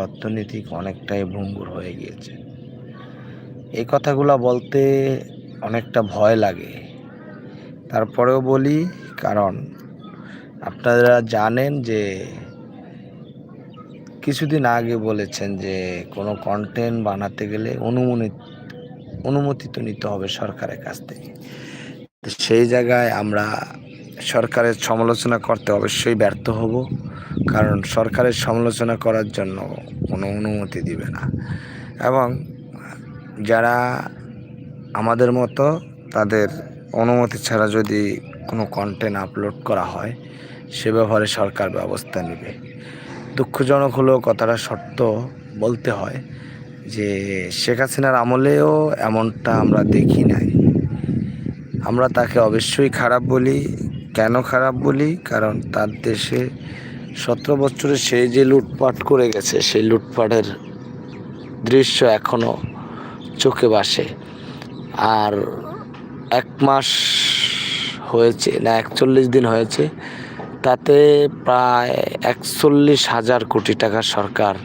অর্থনৈতিক অনেকটাই ভঙ্গুর হয়ে গিয়েছে। এই কথাগুলা বলতে অনেকটা ভয় লাগে। তারপরেও বলি, কারণ আপনারা জানেন যে কিছুদিন আগে বলেছেন যে কোনো কন্টেন্ট বানাতে গেলে অনুমতি তো নিতে হবে সরকারের কাছ থেকে। তো সেই জায়গায় আমরা সরকারের সমালোচনা করতে অবশ্যই ব্যর্থ হব, কারণ সরকারের সমালোচনা করার জন্য কোনো অনুমতি দিবে না। এবং যারা আমাদের মতো তাদের অনুমতি ছাড়া যদি কোনো কন্টেন্ট আপলোড করা হয়, সে ব্যাপারে সরকার ব্যবস্থা নেবে। দুঃখজনক হলেও কথাটা সত্য বলতে হয় যে শেখ হাসিনার আমলেও এমনটা আমরা দেখি নাই। আমরা তাকে অবশ্যই খারাপ বলি। কেন খারাপ বলি? কারণ তার দেশে 17 বছরে সে যে লুটপাট করে গেছে, সেই লুটপাটের দৃশ্য এখনও চোখে ভাসে। আর 1 মাস হয়েছে না 41 দিন হয়েছে, তাতে প্রায় 41,000 কোটি টাকা সরকার